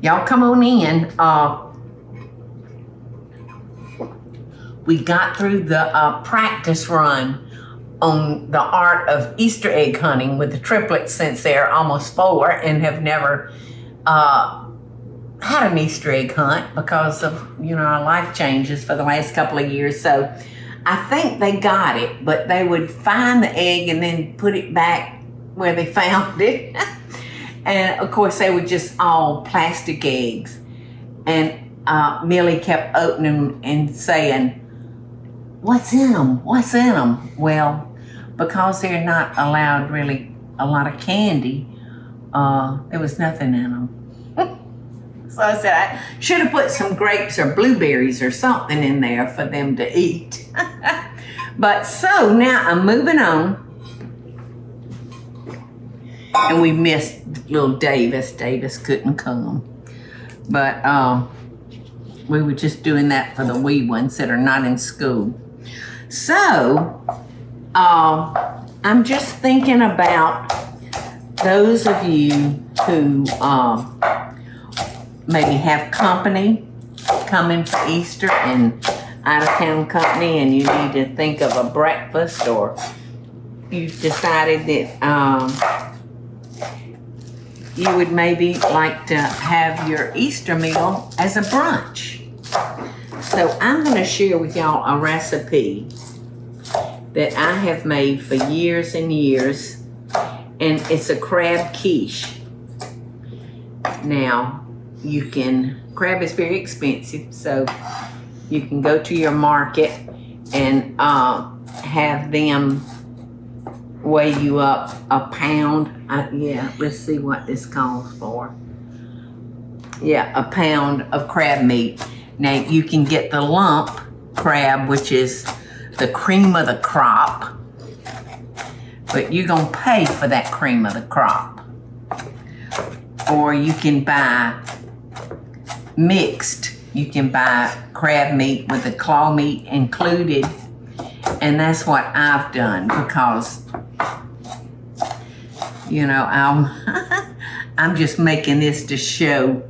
Y'all come on in. We got through the practice run on the art of Easter egg hunting with the triplets since they're almost 4 and have never had an Easter egg hunt because of, our life changes for the last couple of years. So I think they got it, but they would find the egg and then put it back where they found it. And of course they were just all plastic eggs. And Millie kept opening and saying, "What's in them? What's in them?" Well, because they're not allowed really a lot of candy, there was nothing in them. So I said I should have put some grapes or blueberries or something in there for them to eat. But so now I'm moving on. And we missed little Davis. Davis couldn't come. But we were just doing that for the wee ones that are not in school. So I'm just thinking about those of you who maybe have company coming for Easter and out-of-town company, and you need to think of a breakfast, or you've decided that you would maybe like to have your Easter meal as a brunch. So I'm going to share with y'all a recipe that I have made for years and years, and it's a crab quiche. Now, crab is very expensive, so you can go to your market and have them weigh you up a pound. Let's see what this calls for. Yeah, a pound of crab meat. Now you can get the lump crab, which is the cream of the crop, but you're gonna pay for that cream of the crop. Or you can buy mixed. You can buy crab meat with the claw meat included, and that's what I've done because I'm just making this to show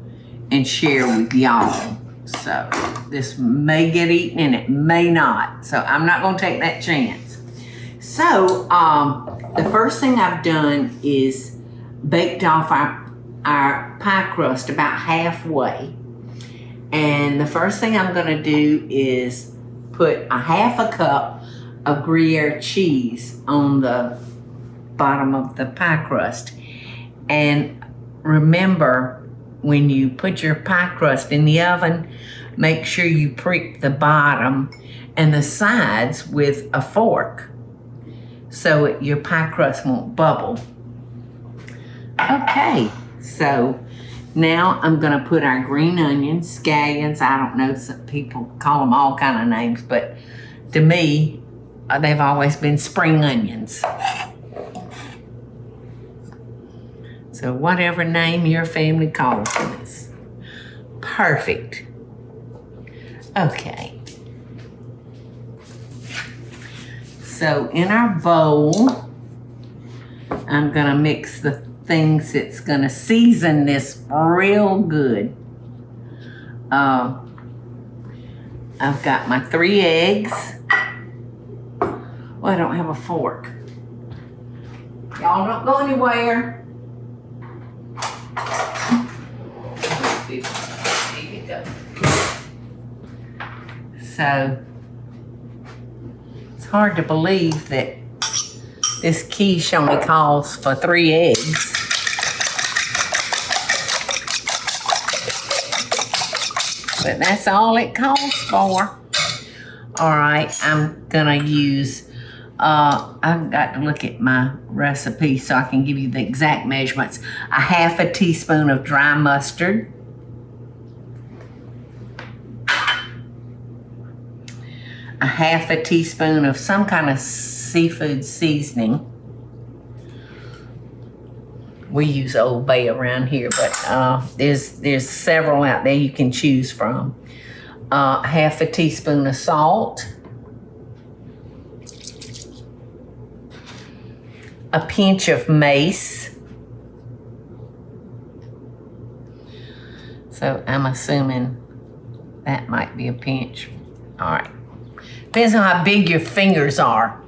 and share with y'all. So this may get eaten and it may not. So I'm not gonna take that chance. So the first thing I've done is baked off our pie crust about halfway. And the first thing I'm gonna do is put a half a cup of Gruyere cheese on the bottom of the pie crust. And remember, when you put your pie crust in the oven, make sure you prick the bottom and the sides with a fork so your pie crust won't bubble. Okay, so now I'm gonna put our green onions, scallions. I don't know, some people call them all kind of names, but to me, they've always been spring onions. So whatever name your family calls them is perfect. Okay. So in our bowl, I'm gonna mix the things that's gonna season this real good. I've got my 3 eggs. Oh, I don't have a fork. Y'all don't go anywhere. There you go. So it's hard to believe that this quiche only calls for 3 eggs. But that's all it calls for. All right, I'm gonna use, I've got to look at my recipe so I can give you the exact measurements. A half a teaspoon of dry mustard. A half a teaspoon of some kind of seafood seasoning. We use Old Bay around here, but there's several out there you can choose from. Half a teaspoon of salt. A pinch of mace. So I'm assuming that might be a pinch. All right. Depends on how big your fingers are.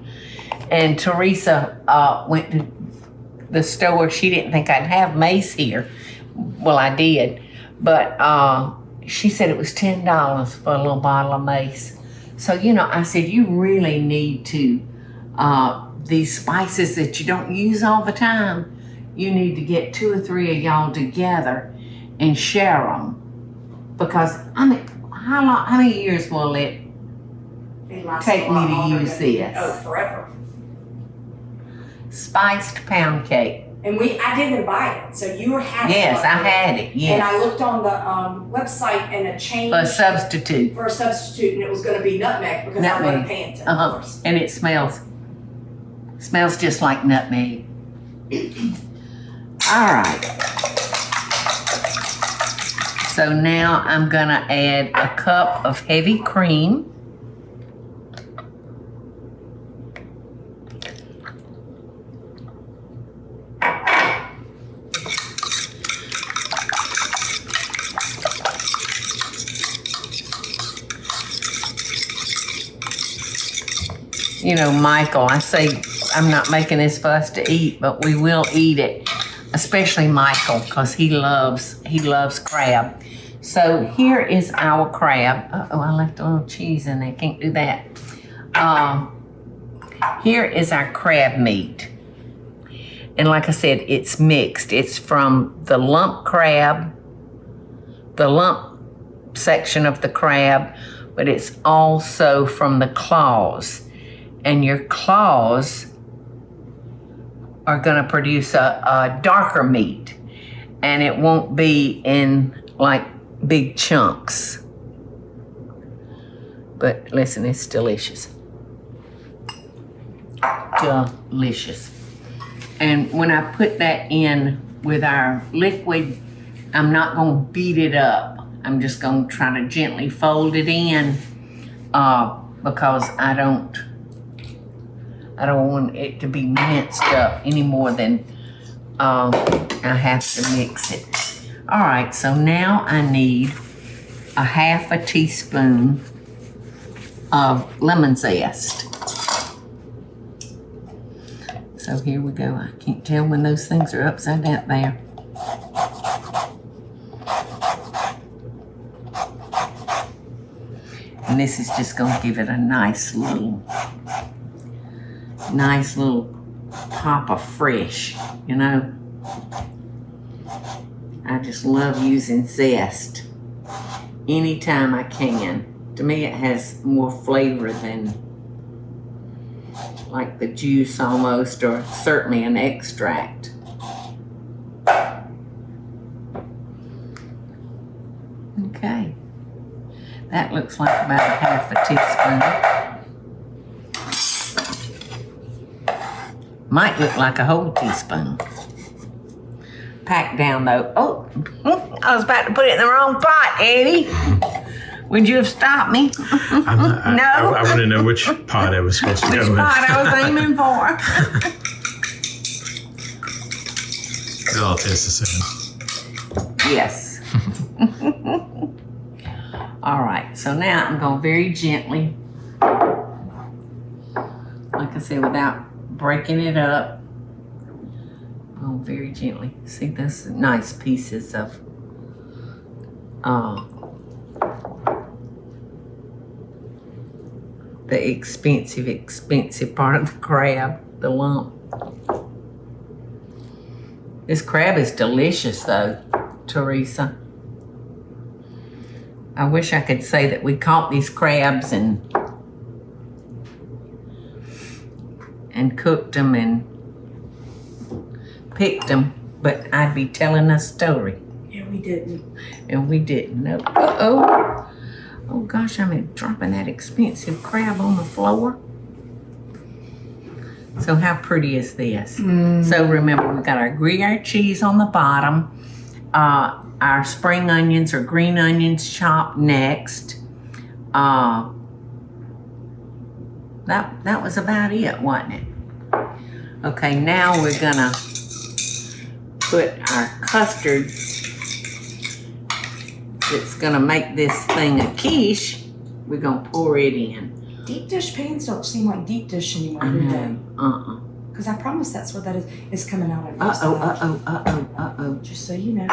And Teresa went to the store. She didn't think I'd have mace here. Well, I did. But she said it was $10 for a little bottle of mace. So, you know, I said, you really need to, these spices that you don't use all the time, you need to get 2 or 3 of y'all together and share them. Because, I mean, how many years will it take me to use this? Oh, forever. Spiced pound cake. And I didn't buy it, so you were having it. Yes, I had it, yes. And I looked on the website and it changed. For a substitute. For a substitute, and it was going to be nutmeg because I wasn't paying attention, of course. And it smells just like nutmeg. All right. So now I'm gonna add a cup of heavy cream. You know, Michael, I say I'm not making this for us to eat, but we will eat it, especially Michael, because he loves crab. So here is our crab. Uh-oh, I left a little cheese in there. Can't do that. Here is our crab meat. And like I said, it's mixed. It's from the lump crab, the lump section of the crab, but it's also from the claws. And your claws are going to produce a darker meat. And it won't be in like big chunks. But listen, it's delicious. Delicious. And when I put that in with our liquid, I'm not going to beat it up. I'm just going to try to gently fold it in because I don't want it to be minced up any more than I have to mix it. All right, so now I need a half a teaspoon of lemon zest. So here we go. I can't tell when those things are upside down there. And this is just going to give it a nice little pop of fresh, you know. I just love using zest anytime I can. To me, it has more flavor than like the juice almost, or certainly an extract. Okay. That looks like about a half a teaspoon. Might look like a whole teaspoon. Packed down though. Oh, I was about to put it in the wrong pot, Eddie. Would you have stopped me? No. I want to know which pot I was supposed to go with. Which pot I was aiming for. It all tastes the same. Yes. All right, so now I'm going very gently, like I said, without breaking it up. Oh, very gently. See those nice pieces of the expensive part of the crab, the lump. This crab is delicious though, Teresa. I wish I could say that we caught these crabs and cooked them and picked them, but I'd be telling a story. Yeah, we didn't. And we didn't. No. Uh-oh. Oh gosh, I'm dropping that expensive crab on the floor. So how pretty is this? So remember, we got our Gruyere cheese on the bottom. Our spring onions or green onions chopped next. That was about it, wasn't it? Okay, now we're gonna put our custard that's gonna make this thing a quiche, we're gonna pour it in. Deep dish pans don't seem like deep dish anymore, I do they? know. Because I promise that's what that is. It's coming out of Uh-oh. Just so you know.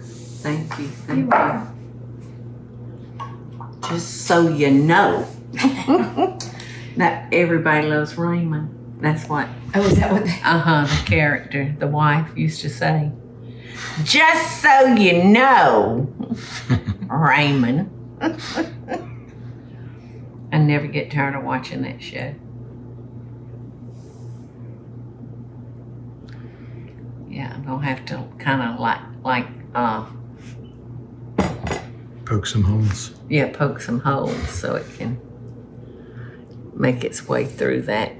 Thank you. You're Thank welcome. you. Just so you know. That everybody loves Raymond. That's what, Oh, is that what? the character, the wife used to say. Just so you know, Raymond. I never get tired of watching that show. Yeah, I'm gonna have to kind of like Poke some holes. yeah, poke some holes so it can make its way through that,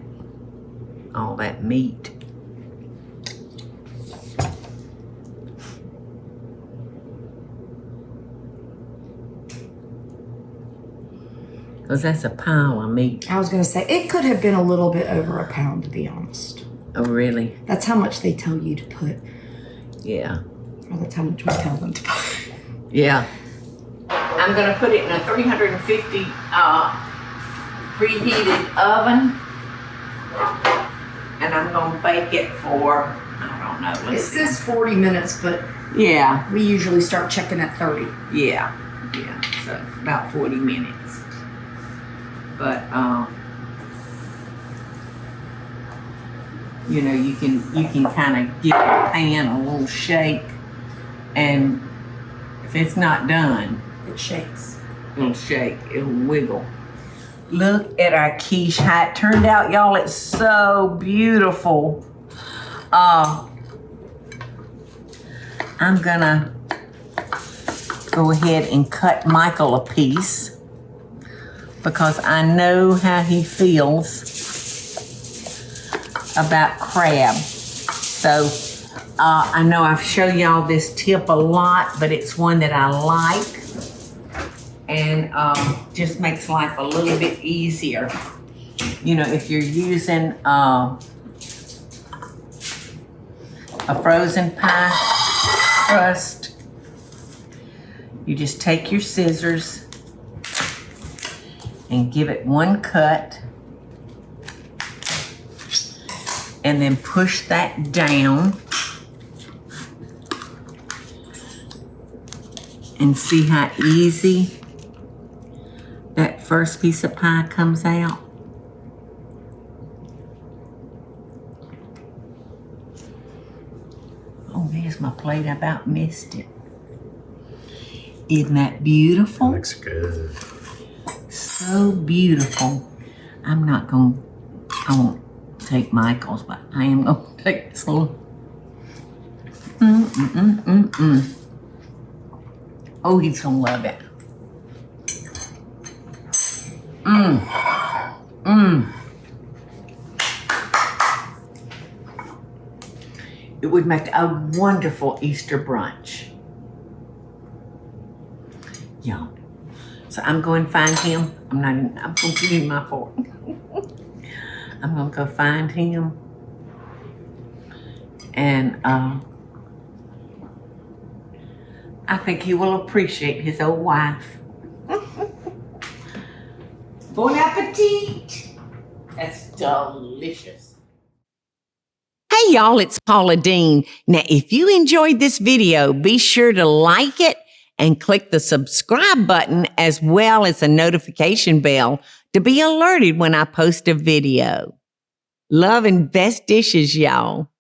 all that meat. Because that's a pile of meat. I was going to say, it could have been a little bit over a pound, to be honest. Oh, really? That's how much they tell you to put. Yeah. Or that's how much we tell them to put. Yeah. I'm going to put it in a 350 preheated oven. And I'm going to bake it for, I don't know. It Let's see. says 40 minutes, but Yeah. we usually start checking at 30. Yeah. So about 40 minutes. But you know, you can kind of give the pan a little shake, and if it's not done, It shakes. it'll shake, it'll wiggle. Look at our quiche, how it turned out, y'all. It's so beautiful. I'm gonna go ahead and cut Michael a piece because I know how he feels about crab. So I know I've shown y'all this tip a lot, but it's one that I like and just makes life a little bit easier. You know, if you're using a frozen pie crust, you just take your scissors and give it one cut and then push that down and see how easy that first piece of pie comes out. Oh, there's my plate. I about missed it. Isn't that beautiful? That looks good. So beautiful. I won't take Michael's, but I am gonna take this little. Oh, he's gonna love it. It would make a wonderful Easter brunch. Yeah. So I'm going to find him. I'm going to give him my fork. I'm going to go find him. And I think he will appreciate his old wife. Bon appetit. That's delicious. Hey y'all, it's Paula Deen. Now, if you enjoyed this video, be sure to like it and click the subscribe button as well as the notification bell to be alerted when I post a video. Love and best dishes, y'all.